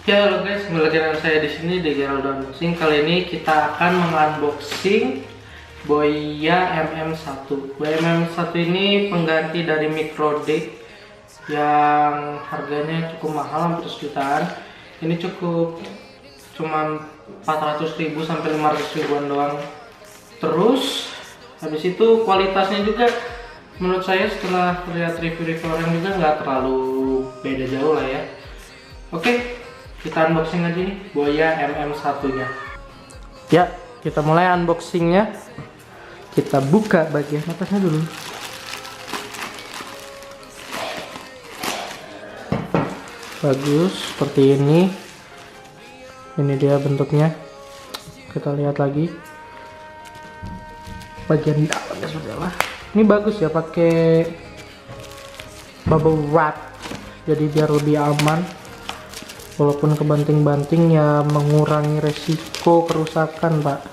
Ya, halo guys, kembali lagi dengan saya di sini di Gerald Unboxing. Kali ini kita akan mengunboxing Boya MM1. Boya MM1 ini pengganti dari Micro D yang harganya cukup mahal, hampir sejutaan. Ini cukup cuman 400.000 sampai 500.000-an doang. Terus habis itu kualitasnya juga menurut saya setelah lihat review-review orang juga nggak terlalu beda jauh lah ya. Oke, kita unboxing aja nih Boya MM1 nya ya. Kita mulai unboxingnya. Kita buka bagian atasnya dulu. Bagus, seperti ini. Ini dia bentuknya. Kita lihat lagi bagian dalamnya seperti apa. Ini bagus ya, pakai bubble wrap, jadi biar lebih aman. Walaupun kebanting-banting ya mengurangi resiko kerusakan, Pak.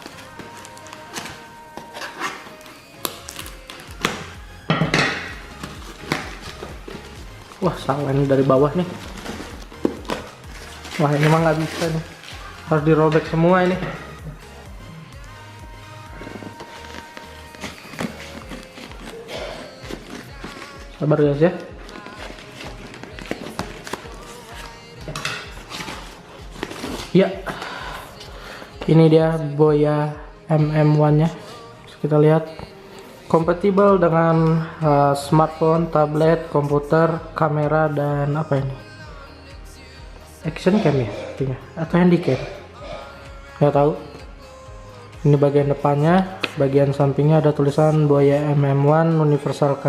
Wah, salah ini dari bawah nih. Wah, ini mah nggak bisa nih. Harus dirobek semua ini. Sabar guys ya. Ya, ini dia Boya MM1 nya. Kita lihat kompatibel dengan smartphone, tablet, komputer, kamera, dan apa ini, action cam ya artinya, atau handycam, nggak tahu. Ini bagian depannya. Bagian sampingnya ada tulisan Boya MM1 Universal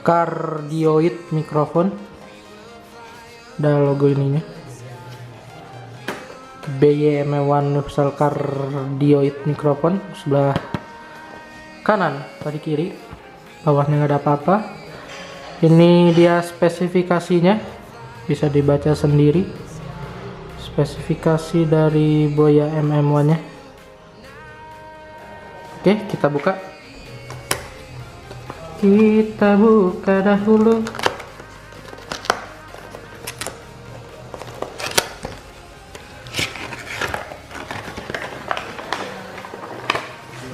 Cardioid Microphone. Ada logo ininya, BYM1 Universal Cardioid Microphone. Sebelah kanan, tadi kiri, bawahnya nggak ada apa-apa. Ini dia spesifikasinya, bisa dibaca sendiri spesifikasi dari Boya MM1 nya. Oke, kita buka dahulu.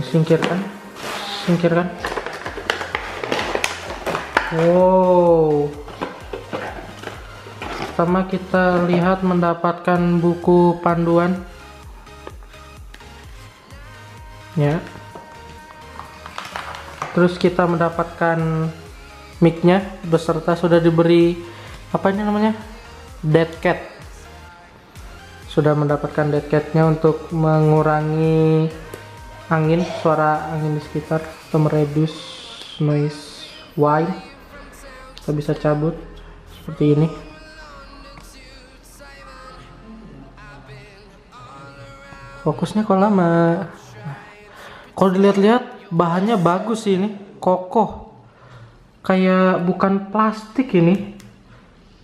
Singkirkan. Wow, pertama kita lihat mendapatkan buku panduan ya. Terus kita mendapatkan mic-nya beserta sudah diberi apa ini namanya, dead cat. Sudah mendapatkan dead cat-nya untuk mengurangi angin, suara angin di sekitar, atau mereduce noise whine. Kita bisa cabut seperti ini. Fokusnya kok lama. Kalau dilihat-lihat bahannya bagus sih, ini kokoh, kayak bukan plastik, ini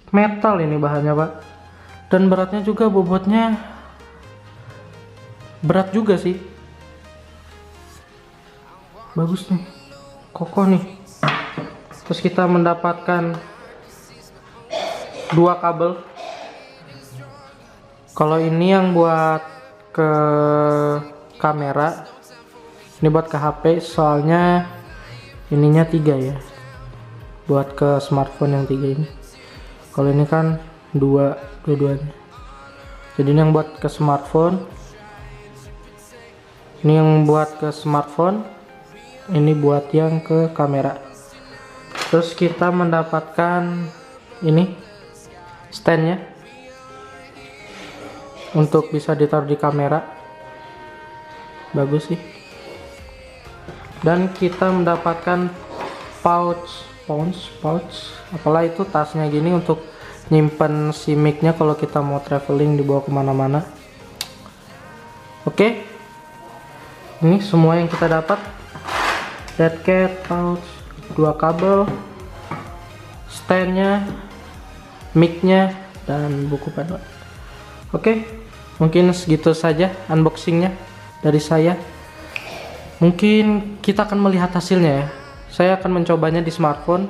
metal ini bahannya, Pak. Dan beratnya juga, bobotnya berat juga sih. Bagus nih, kokoh nih. Terus kita mendapatkan 2 kabel. Kalau ini yang buat ke kamera, ini buat ke HP, soalnya ininya 3 ya, buat ke smartphone yang 3 ini. Kalau ini kan dua-duanya. Jadi ini yang buat ke smartphone, ini yang buat ke smartphone, ini buat yang ke kamera. Terus kita mendapatkan ini standnya untuk bisa ditaruh di kamera. Bagus sih. Dan kita mendapatkan pouch, apalah itu, tasnya gini untuk nyimpen si mic-nya kalau kita mau traveling, dibawa kemana-mana. Oke, ini semua yang kita dapat. Dead cat, pouch, 2 kabel, standnya, mic-nya, dan buku panduan. Oke, mungkin segitu saja unboxingnya dari saya. Mungkin kita akan melihat hasilnya ya. Saya akan mencobanya di smartphone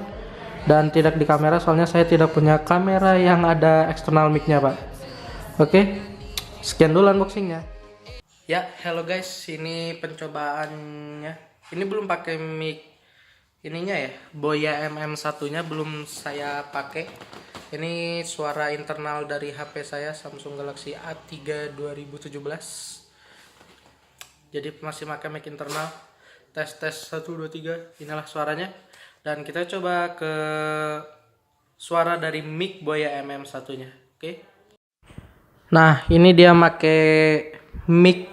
dan tidak di kamera, soalnya saya tidak punya kamera yang ada eksternal mic-nya, Pak. Oke, sekian dulu unboxingnya. Ya, hello guys, ini pencobaannya. Ini belum pakai mic ininya ya, Boya MM1-nya belum saya pakai. Ini suara internal dari HP saya, Samsung Galaxy A3 2017. Jadi masih pakai mic internal. Tes 1 2 3. Inilah suaranya. Dan kita coba ke suara dari mic Boya MM1-nya. Oke. Nah, ini dia make mic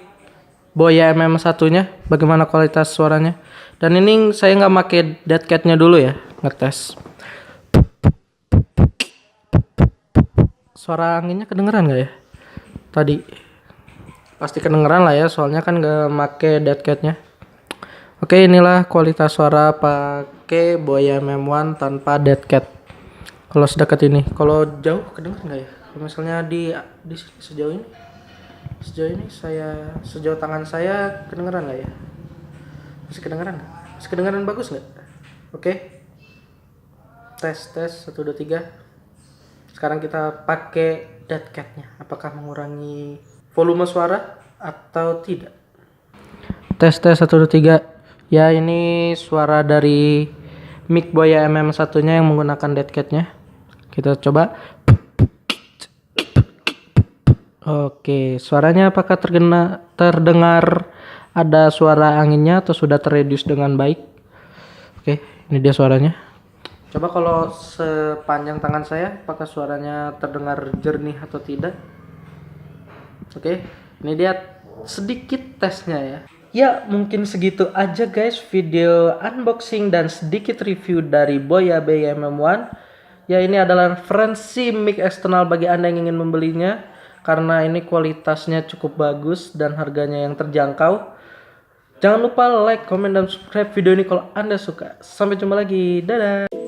Boya MM1-nya. Bagaimana kualitas suaranya? Dan ini saya nggak make dead cat-nya dulu ya, ngetes. Suara anginnya kedengeran nggak ya? Tadi pasti kedengeran lah ya, soalnya kan nggak make dead cat-nya. Oke, inilah kualitas suara pakai Boya MM1 tanpa dead cat. Kalau sedekat ini, kalau jauh kedengeran nggak ya? Kalau misalnya di sini sejauh tangan saya kedengeran nggak ya? Masih kedengeran nggak? Masih kedengeran bagus nggak? Oke. Tes 1 2 3. Sekarang kita pakai dead cat-nya. Apakah mengurangi volume suara atau tidak? Tes 1 2 3. Ya, ini suara dari mic Boya MM1-nya yang menggunakan dead cat-nya. Kita coba. Oke, suaranya apakah terdengar ada suara anginnya atau sudah terreduce dengan baik? Oke, ini dia suaranya. Coba kalau sepanjang tangan saya, apakah suaranya terdengar jernih atau tidak? Oke, ini dia sedikit tesnya ya. Ya, mungkin segitu aja guys video unboxing dan sedikit review dari Boya BM-M1. Ya, ini adalah referensi mic eksternal bagi Anda yang ingin membelinya. Karena ini kualitasnya cukup bagus dan harganya yang terjangkau. Jangan lupa like, comment, dan subscribe video ini kalau Anda suka. Sampai jumpa lagi. Dadah.